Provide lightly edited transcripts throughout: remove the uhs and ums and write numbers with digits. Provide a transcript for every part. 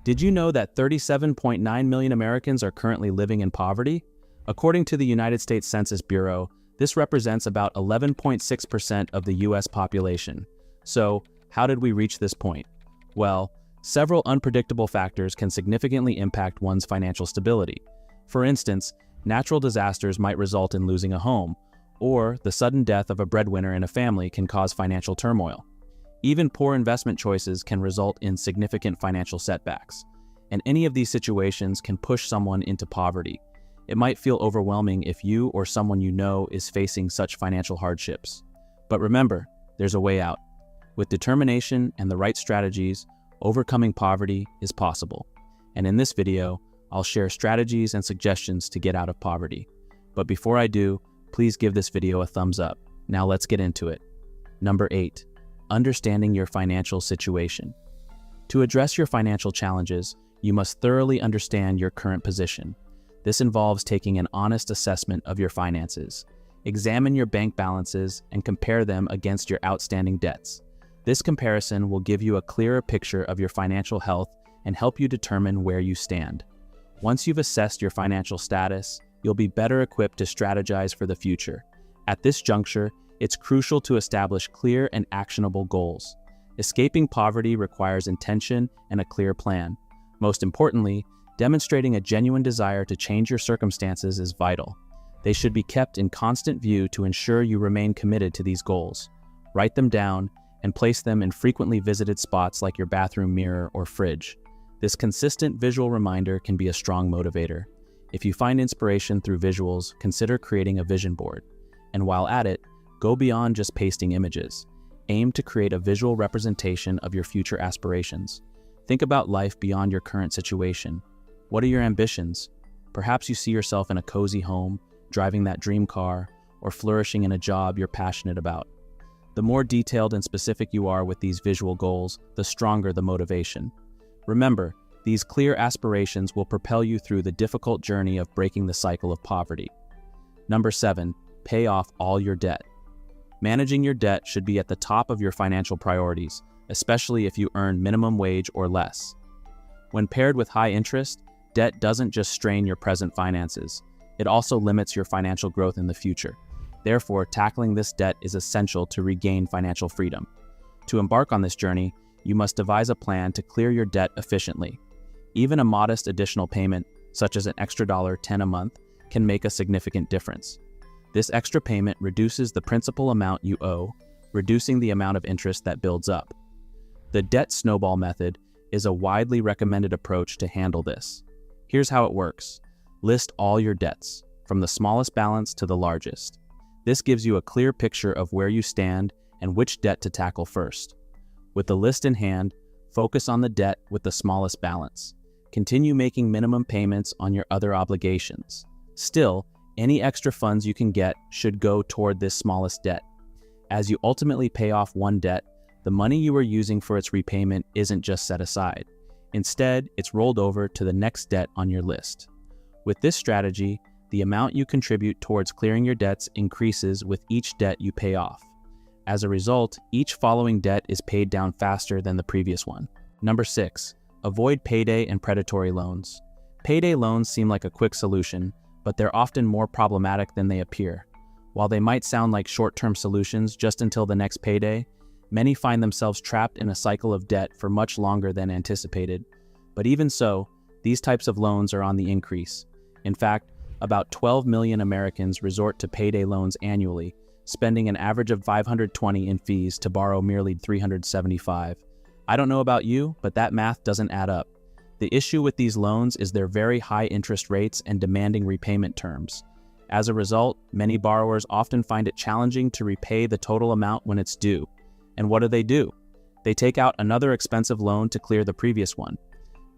Did you know that 37.9 million Americans are currently living in poverty? According to the United States Census Bureau, this represents about 11.6% of the U.S. population. So, how did we reach this point? Well, several unpredictable factors can significantly impact one's financial stability. For instance, natural disasters might result in losing a home, or the sudden death of a breadwinner in a family can cause financial turmoil. Even poor investment choices can result in significant financial setbacks, and any of these situations can push someone into poverty. It might feel overwhelming if you or someone you know is facing such financial hardships. But remember, there's a way out. With determination and the right strategies, overcoming poverty is possible. And in this video, I'll share strategies and suggestions to get out of poverty. But before I do, please give this video a thumbs up. Now let's get into it. Number 8. Understanding your financial situation. To address your financial challenges, you must thoroughly understand your current position. This involves taking an honest assessment of your finances. Examine your bank balances and compare them against your outstanding debts. This comparison will give you a clearer picture of your financial health and help you determine where you stand. Once you've assessed your financial status, you'll be better equipped to strategize for the future. At this juncture, it's crucial to establish clear and actionable goals. Escaping poverty requires intention and a clear plan. Most importantly, demonstrating a genuine desire to change your circumstances is vital. They should be kept in constant view to ensure you remain committed to these goals. Write them down and place them in frequently visited spots like your bathroom mirror or fridge. This consistent visual reminder can be a strong motivator. If you find inspiration through visuals, consider creating a vision board. And while at it, go beyond just pasting images. Aim to create a visual representation of your future aspirations. Think about life beyond your current situation. What are your ambitions? Perhaps you see yourself in a cozy home, driving that dream car, or flourishing in a job you're passionate about. The more detailed and specific you are with these visual goals, the stronger the motivation. Remember, these clear aspirations will propel you through the difficult journey of breaking the cycle of poverty. Number 7. Pay off all your debt. Managing your debt should be at the top of your financial priorities, especially if you earn minimum wage or less. When paired with high interest, debt doesn't just strain your present finances, it also limits your financial growth in the future. Therefore, tackling this debt is essential to regain financial freedom. To embark on this journey, you must devise a plan to clear your debt efficiently. Even a modest additional payment, such as an extra $10 a month, can make a significant difference. This extra payment reduces the principal amount you owe, reducing the amount of interest that builds up. The debt snowball method is a widely recommended approach to handle this. Here's how it works. List all your debts, from the smallest balance to the largest. This gives you a clear picture of where you stand and which debt to tackle first. With the list in hand, focus on the debt with the smallest balance. Continue making minimum payments on your other obligations. Still, any extra funds you can get should go toward this smallest debt. As you ultimately pay off one debt, the money you are using for its repayment isn't just set aside. Instead, it's rolled over to the next debt on your list. With this strategy, the amount you contribute towards clearing your debts increases with each debt you pay off. As a result, each following debt is paid down faster than the previous one. Number 6. Avoid payday and predatory loans. Payday loans seem like a quick solution, but they're often more problematic than they appear. While they might sound like short-term solutions just until the next payday, many find themselves trapped in a cycle of debt for much longer than anticipated. But even so, these types of loans are on the increase. In fact, about 12 million Americans resort to payday loans annually, spending an average of $520 in fees to borrow merely $375. I don't know about you, but that math doesn't add up. The issue with these loans is their very high interest rates and demanding repayment terms. As a result, many borrowers often find it challenging to repay the total amount when it's due. And what do? They take out another expensive loan to clear the previous one.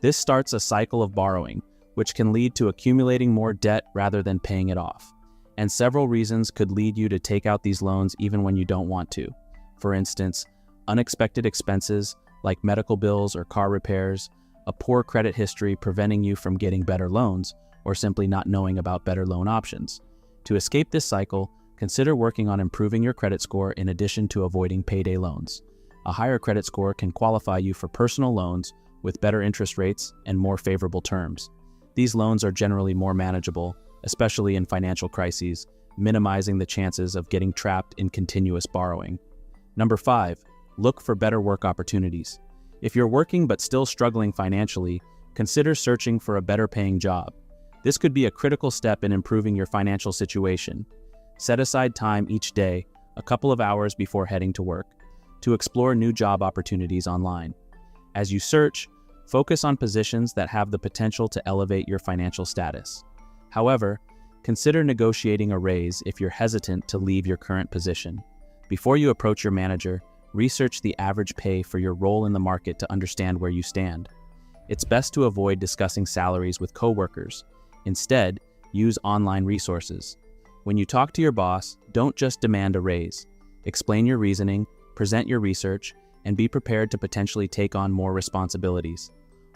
This starts a cycle of borrowing, which can lead to accumulating more debt rather than paying it off. And several reasons could lead you to take out these loans even when you don't want to. For instance, unexpected expenses like medical bills or car repairs, a poor credit history preventing you from getting better loans, or simply not knowing about better loan options. To escape this cycle, consider working on improving your credit score in addition to avoiding payday loans. A higher credit score can qualify you for personal loans with better interest rates and more favorable terms. These loans are generally more manageable, especially in financial crises, minimizing the chances of getting trapped in continuous borrowing. Number 5, look for better work opportunities. If you're working but still struggling financially, consider searching for a better paying job. This could be a critical step in improving your financial situation. Set aside time each day, a couple of hours before heading to work, to explore new job opportunities online. As you search, focus on positions that have the potential to elevate your financial status. However, consider negotiating a raise if you're hesitant to leave your current position. Before you approach your manager, research the average pay for your role in the market to understand where you stand. It's best to avoid discussing salaries with coworkers. Instead, use online resources. When you talk to your boss, don't just demand a raise. Explain your reasoning, present your research, and be prepared to potentially take on more responsibilities.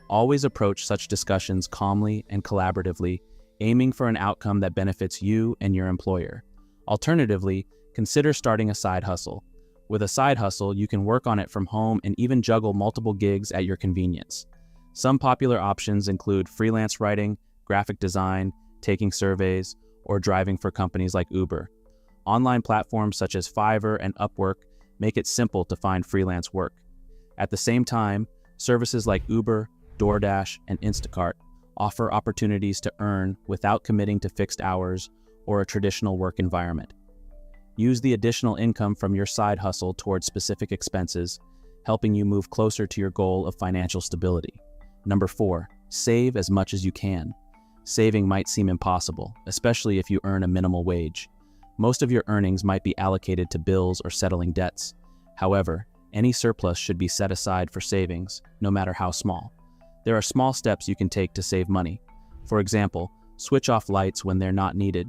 Always approach such discussions calmly and collaboratively, aiming for an outcome that benefits you and your employer. Alternatively, consider starting a side hustle. With a side hustle, you can work on it from home and even juggle multiple gigs at your convenience. Some popular options include freelance writing, graphic design, taking surveys, or driving for companies like Uber. Online platforms such as Fiverr and Upwork make it simple to find freelance work. At the same time, services like Uber, DoorDash, and Instacart offer opportunities to earn without committing to fixed hours or a traditional work environment. Use the additional income from your side hustle towards specific expenses, helping you move closer to your goal of financial stability. Number 4, save as much as you can. Saving might seem impossible, especially if you earn a minimal wage. Most of your earnings might be allocated to bills or settling debts. However, any surplus should be set aside for savings, no matter how small. There are small steps you can take to save money. For example, switch off lights when they're not needed,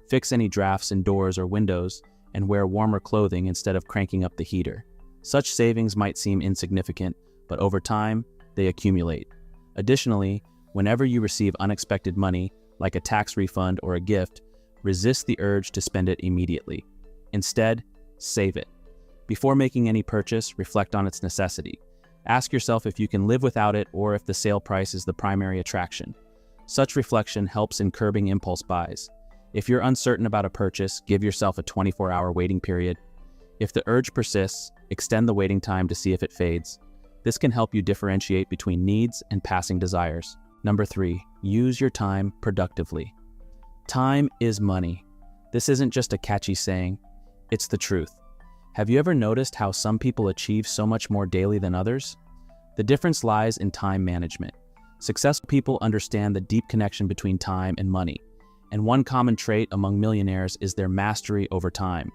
fix any drafts in doors or windows, and wear warmer clothing instead of cranking up the heater. Such savings might seem insignificant, but over time, they accumulate. Additionally, whenever you receive unexpected money, like a tax refund or a gift, resist the urge to spend it immediately. Instead, save it. Before making any purchase, reflect on its necessity. Ask yourself if you can live without it or if the sale price is the primary attraction. Such reflection helps in curbing impulse buys. If you're uncertain about a purchase, give yourself a 24-hour waiting period. If the urge persists, extend the waiting time to see if it fades. This can help you differentiate between needs and passing desires. Number 3, use your time productively. Time is money. This isn't just a catchy saying, it's the truth. Have you ever noticed how some people achieve so much more daily than others? The difference lies in time management. Successful people understand the deep connection between time and money, and one common trait among millionaires is their mastery over time.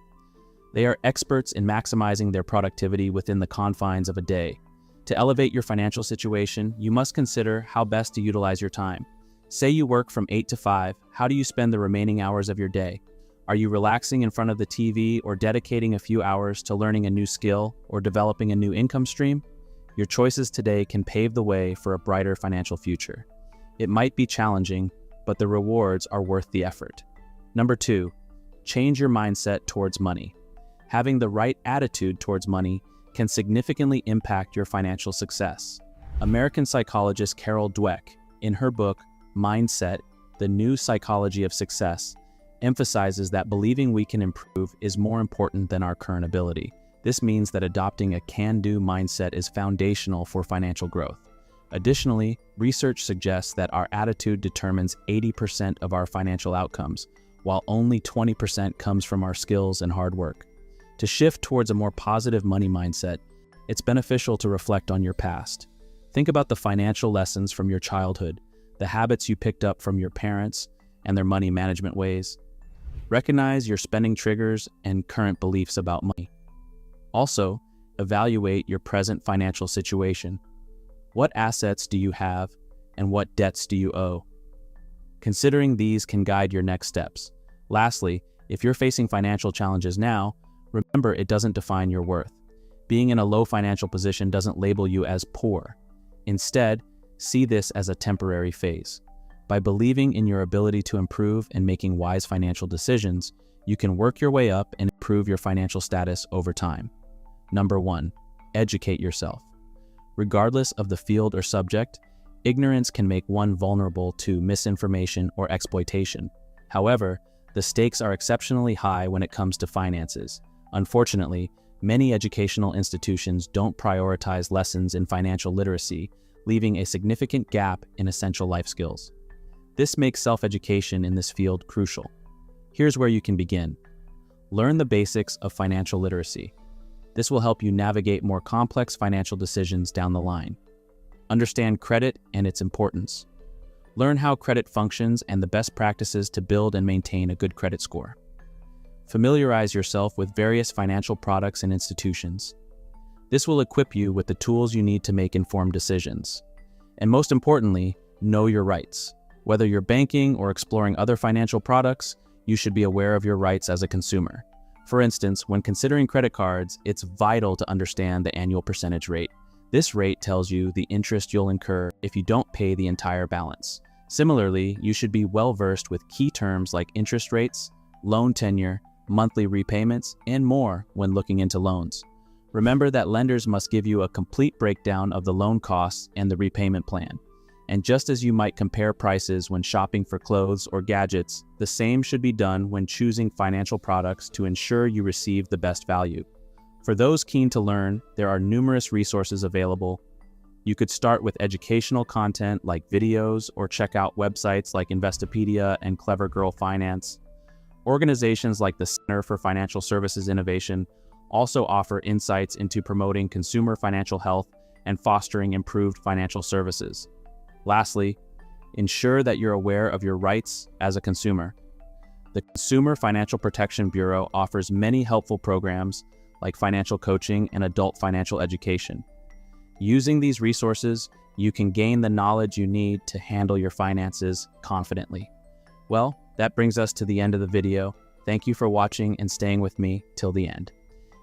They are experts in maximizing their productivity within the confines of a day. To elevate your financial situation, you must consider how best to utilize your time. Say you work from 8 to 5, how do you spend the remaining hours of your day? Are you relaxing in front of the TV or dedicating a few hours to learning a new skill or developing a new income stream? Your choices today can pave the way for a brighter financial future. It might be challenging, but the rewards are worth the effort. Number 2, change your mindset towards money. Having the right attitude towards money can significantly impact your financial success. American psychologist Carol Dweck, in her book, Mindset, The New Psychology of Success, emphasizes that believing we can improve is more important than our current ability. This means that adopting a can-do mindset is foundational for financial growth. Additionally, research suggests that our attitude determines 80% of our financial outcomes, while only 20% comes from our skills and hard work. To shift towards a more positive money mindset, it's beneficial to reflect on your past. Think about the financial lessons from your childhood, the habits you picked up from your parents and their money management ways. Recognize your spending triggers and current beliefs about money. Also, evaluate your present financial situation. What assets do you have and what debts do you owe? Considering these can guide your next steps. Lastly, if you're facing financial challenges now, remember it doesn't define your worth. Being in a low financial position doesn't label you as poor. Instead, see this as a temporary phase. By believing in your ability to improve and making wise financial decisions, you can work your way up and improve your financial status over time. Number 1, educate yourself. Regardless of the field or subject, ignorance can make one vulnerable to misinformation or exploitation. However, the stakes are exceptionally high when it comes to finances. Unfortunately, many educational institutions don't prioritize lessons in financial literacy, leaving a significant gap in essential life skills. This makes self-education in this field crucial. Here's where you can begin. Learn the basics of financial literacy. This will help you navigate more complex financial decisions down the line. Understand credit and its importance. Learn how credit functions and the best practices to build and maintain a good credit score. Familiarize yourself with various financial products and institutions. This will equip you with the tools you need to make informed decisions. And most importantly, know your rights. Whether you're banking or exploring other financial products, you should be aware of your rights as a consumer. For instance, when considering credit cards, it's vital to understand the annual percentage rate. This rate tells you the interest you'll incur if you don't pay the entire balance. Similarly, you should be well-versed with key terms like interest rates, loan tenure, monthly repayments, and more when looking into loans. Remember that lenders must give you a complete breakdown of the loan costs and the repayment plan. And just as you might compare prices when shopping for clothes or gadgets, the same should be done when choosing financial products to ensure you receive the best value. For those keen to learn, there are numerous resources available. You could start with educational content like videos or check out websites like Investopedia and Clever Girl Finance. Organizations like the Center for Financial Services Innovation also offer insights into promoting consumer financial health and fostering improved financial services. Lastly, ensure that you're aware of your rights as a consumer. The Consumer Financial Protection Bureau offers many helpful programs like financial coaching and adult financial education. Using these resources, you can gain the knowledge you need to handle your finances confidently. Well, that brings us to the end of the video. Thank you for watching and staying with me till the end.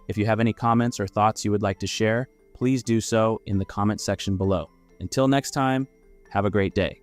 If you have any comments or thoughts you would like to share, please do so in the comment section below. Until next time, have a great day.